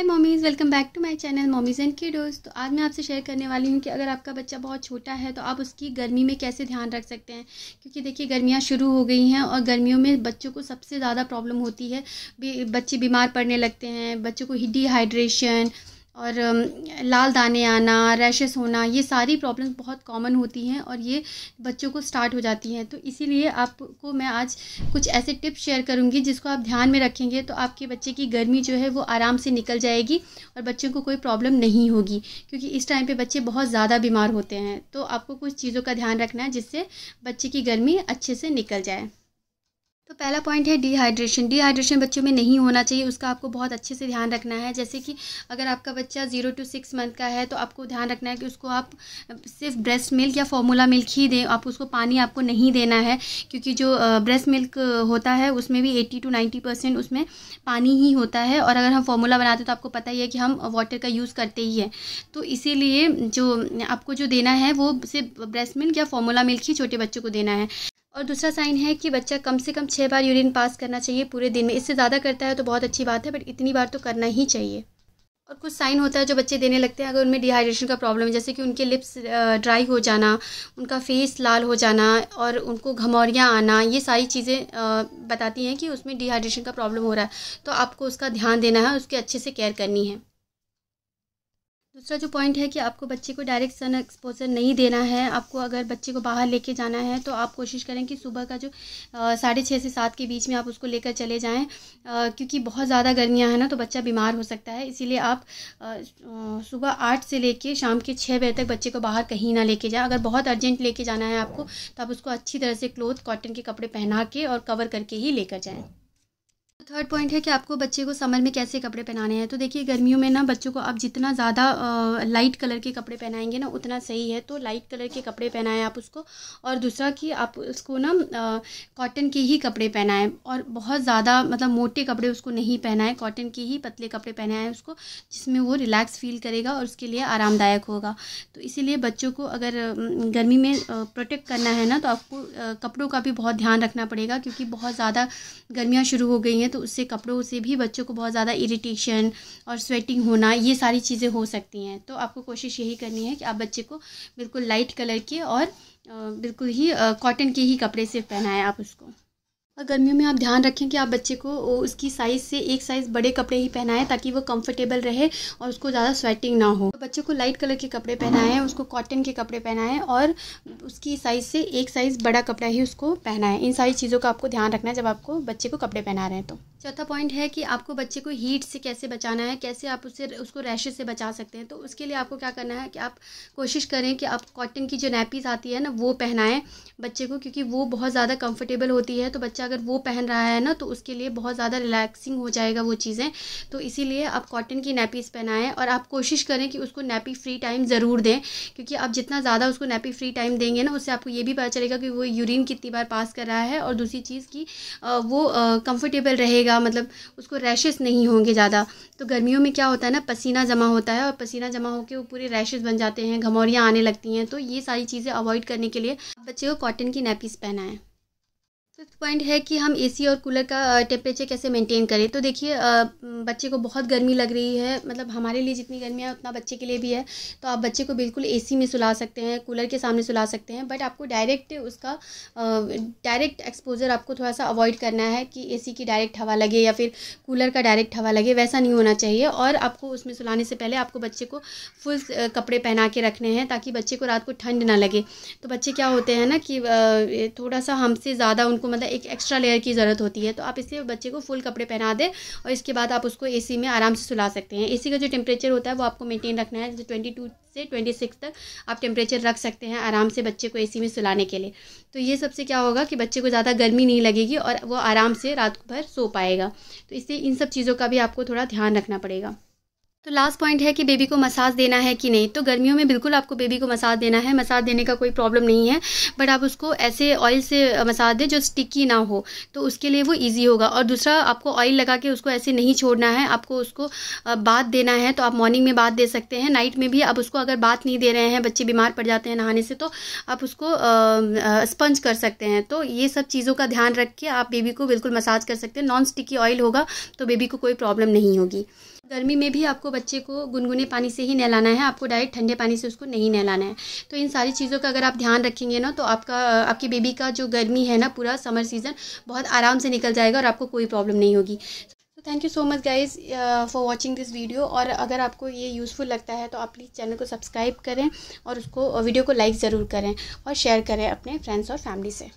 Hi mommies, welcome back to my channel mommies and kiddos. तो आज मैं आपसे शेयर करने वाली हूँ कि अगर आपका बच्चा बहुत छोटा है तो आप उसकी गर्मी में कैसे ध्यान रख सकते हैं। क्योंकि देखिए गर्मियाँ शुरू हो गई हैं और गर्मियों में बच्चों को सबसे ज़्यादा प्रॉब्लम होती है। बच्चे बीमार पड़ने लगते हैं, बच्चों को डिहाइड्रेशन और लाल दाने आना, रैशेस होना, ये सारी प्रॉब्लम्स बहुत कॉमन होती हैं और ये बच्चों को स्टार्ट हो जाती हैं। तो इसीलिए आपको मैं आज कुछ ऐसे टिप्स शेयर करूंगी जिसको आप ध्यान में रखेंगे तो आपके बच्चे की गर्मी जो है वो आराम से निकल जाएगी और बच्चों को कोई प्रॉब्लम नहीं होगी। क्योंकि इस टाइम पे बच्चे बहुत ज़्यादा बीमार होते हैं, तो आपको कुछ चीज़ों का ध्यान रखना है जिससे बच्चे की गर्मी अच्छे से निकल जाए। तो पहला पॉइंट है डिहाइड्रेशन बच्चों में नहीं होना चाहिए, उसका आपको बहुत अच्छे से ध्यान रखना है। जैसे कि अगर आपका बच्चा 0 to 6 मंथ का है तो आपको ध्यान रखना है कि उसको आप सिर्फ ब्रेस्ट मिल्क या फॉर्मूला मिल्क ही दें। आप उसको पानी आपको नहीं देना है, क्योंकि जो ब्रेस्ट मिल्क होता है उसमें भी 80 to 90% उसमें पानी ही होता है। और अगर हम फॉर्मूला बनाते हैं तो आपको पता ही है कि हम वाटर का यूज़ करते ही हैं। तो इसीलिए जो आपको जो देना है वो सिर्फ ब्रेस्ट मिल्क या फॉर्मूला मिल्क ही छोटे बच्चों को देना है। और दूसरा साइन है कि बच्चा कम से कम 6 बार यूरिन पास करना चाहिए पूरे दिन में। इससे ज़्यादा करता है तो बहुत अच्छी बात है, बट इतनी बार तो करना ही चाहिए। और कुछ साइन होता है जो बच्चे देने लगते हैं अगर उनमें डिहाइड्रेशन का प्रॉब्लम है, जैसे कि उनके लिप्स ड्राई हो जाना, उनका फेस लाल हो जाना और उनको घमौरियाँ आना, ये सारी चीज़ें बताती हैं कि उसमें डिहाइड्रेशन का प्रॉब्लम हो रहा है। तो आपको उसका ध्यान देना है, उसकी अच्छे से केयर करनी है। दूसरा जो पॉइंट है कि आपको बच्चे को डायरेक्ट सन एक्सपोजर नहीं देना है। आपको अगर बच्चे को बाहर लेके जाना है तो आप कोशिश करें कि सुबह का जो 6:30 से 7 के बीच में आप उसको लेकर चले जाएं, क्योंकि बहुत ज़्यादा गर्मियां हैं ना, तो बच्चा बीमार हो सकता है। इसीलिए आप सुबह 8 से लेके शाम के 6 बजे तक बच्चे को बाहर कहीं ना लेके जाएं। अगर बहुत अर्जेंट लेके जाना है आपको तो आप उसको अच्छी तरह से क्लोथ कॉटन के कपड़े पहना के और कवर करके ही लेकर जाएँ। थर्ड पॉइंट है कि आपको बच्चे को समर में कैसे कपड़े पहनाने हैं। तो देखिए गर्मियों में ना बच्चों को आप जितना ज़्यादा लाइट कलर के कपड़े पहनाएंगे ना उतना सही है। तो लाइट कलर के कपड़े पहनाएं आप उसको। और दूसरा कि आप उसको ना कॉटन के ही कपड़े पहनाएं और बहुत ज़्यादा मतलब मोटे कपड़े उसको नहीं पहनाएं। कॉटन के ही पतले कपड़े पहनाएं उसको, जिसमें वो रिलैक्स फील करेगा और उसके लिए आरामदायक होगा। तो इसीलिए बच्चों को अगर गर्मी में प्रोटेक्ट करना है ना तो आपको कपड़ों का भी बहुत ध्यान रखना पड़ेगा, क्योंकि बहुत ज़्यादा गर्मियाँ शुरू हो गई हैं तो उससे कपड़ों से भी बच्चों को बहुत ज़्यादा इरिटेशन और स्वेटिंग होना, ये सारी चीज़ें हो सकती हैं। तो आपको कोशिश यही करनी है कि आप बच्चे को बिल्कुल लाइट कलर के और बिल्कुल ही कॉटन के ही कपड़े से पहनाएं आप उसको। और गर्मियों में आप ध्यान रखें कि आप बच्चे को उसकी साइज़ से एक साइज़ बड़े कपड़े ही पहनाएं ताकि वो कंफर्टेबल रहे और उसको ज़्यादा स्वेटिंग ना हो। तो बच्चे को लाइट कलर के कपड़े पहनाएं, उसको कॉटन के कपड़े पहनाएं और उसकी साइज़ से एक साइज़ बड़ा कपड़ा ही उसको पहनाएं। इन सारी चीज़ों का आपको ध्यान रखना है जब आपको बच्चे को कपड़े पहना रहे हैं। तो चौथा पॉइंट है कि आपको बच्चे को हीट से कैसे बचाना है, कैसे आप उसको रैशेस से बचा सकते हैं। तो उसके लिए आपको क्या करना है कि आप कोशिश करें कि आप कॉटन की जो नैपीज़ आती है ना वो पहनाएं बच्चे को, क्योंकि वो बहुत ज़्यादा कंफर्टेबल होती है। तो बच्चा अगर वो पहन रहा है ना तो उसके लिए बहुत ज़्यादा रिलैक्सिंग हो जाएगा वो चीज़ें। तो इसीलिए आप कॉटन की नैपीज़ पहनाएं और आप कोशिश करें कि उसको नैपी फ्री टाइम ज़रूर दें, क्योंकि आप जितना ज़्यादा उसको नैपी फ्री टाइम देंगे ना उससे आपको ये भी पता चलेगा कि वो यूरिन कितनी बार पास कर रहा है। और दूसरी चीज़ की वो कंफर्टेबल रहेगा, मतलब उसको रैशेस नहीं होंगे ज़्यादा। तो गर्मियों में क्या होता है ना, पसीना जमा होता है और पसीना जमा होकर वो पूरे रैशेस बन जाते हैं, घमौरियाँ आने लगती हैं। तो ये सारी चीज़ें अवॉइड करने के लिए बच्चे को कॉटन की नैपीज़ पहनाएं। फिफ्थ पॉइंट है कि हम एसी और कूलर का टेम्परेचर कैसे मेंटेन करें। तो देखिए बच्चे को बहुत गर्मी लग रही है, मतलब हमारे लिए जितनी गर्मी है उतना बच्चे के लिए भी है। तो आप बच्चे को बिल्कुल एसी में सुला सकते हैं, कूलर के सामने सुला सकते हैं, बट आपको डायरेक्ट एक्सपोजर आपको थोड़ा सा अवॉइड करना है कि एसी की डायरेक्ट हवा लगे या फिर कूलर का डायरेक्ट हवा लगे, वैसा नहीं होना चाहिए। और आपको उसमें सुलाने से पहले आपको बच्चे को फुल कपड़े पहना के रखने हैं ताकि बच्चे को रात को ठंड ना लगे। तो बच्चे क्या होते हैं ना कि थोड़ा सा हमसे ज़्यादा उनको मतलब एक एक्स्ट्रा लेयर की ज़रूरत होती है। तो आप इसलिए बच्चे को फुल कपड़े पहना दें और इसके बाद आप उसको एसी में आराम से सुला सकते हैं। एसी का जो टेम्परेचर होता है वो आपको मेंटेन रखना है, जैसे 22 से 26 तक आप टेम्परेचर रख सकते हैं आराम से बच्चे को एसी में सुलाने के लिए। तो ये सबसे क्या होगा कि बच्चे को ज़्यादा गर्मी नहीं लगेगी और वो आराम से रात भर सो पाएगा। तो इसलिए इन सब चीज़ों का भी आपको थोड़ा ध्यान रखना पड़ेगा। तो लास्ट पॉइंट है कि बेबी को मसाज देना है कि नहीं। तो गर्मियों में बिल्कुल आपको बेबी को मसाज देना है, मसाज देने का कोई प्रॉब्लम नहीं है, बट आप उसको ऐसे ऑयल से मसाज दें जो स्टिकी ना हो, तो उसके लिए वो इजी होगा। और दूसरा आपको ऑयल लगा के उसको ऐसे नहीं छोड़ना है, आपको उसको बाथ देना है। तो आप मॉर्निंग में बाथ दे सकते हैं, नाइट में भी। आप उसको अगर बाथ नहीं दे रहे हैं, बच्चे बीमार पड़ जाते हैं नहाने से, तो आप उसको स्पंज कर सकते हैं। तो ये सब चीज़ों का ध्यान रख के आप बेबी को बिल्कुल मसाज कर सकते हैं। नॉन स्टिकी ऑयल होगा तो बेबी को कोई प्रॉब्लम नहीं होगी। गर्मी में भी आपको बच्चे को गुनगुने पानी से ही नहलाना है, आपको डायरेक्ट ठंडे पानी से उसको नहीं नहलाना है। तो इन सारी चीज़ों का अगर आप ध्यान रखेंगे ना, तो आपकी बेबी का जो गर्मी है ना, पूरा समर सीज़न बहुत आराम से निकल जाएगा और आपको कोई प्रॉब्लम नहीं होगी। तो thank you so much guys for watching this video. और अगर आपको ये यूज़फुल लगता है तो आप प्लीज़ चैनल को सब्सक्राइब करें और उसको वीडियो को लाइक ज़रूर करें और शेयर करें अपने फ्रेंड्स और फैमिली से।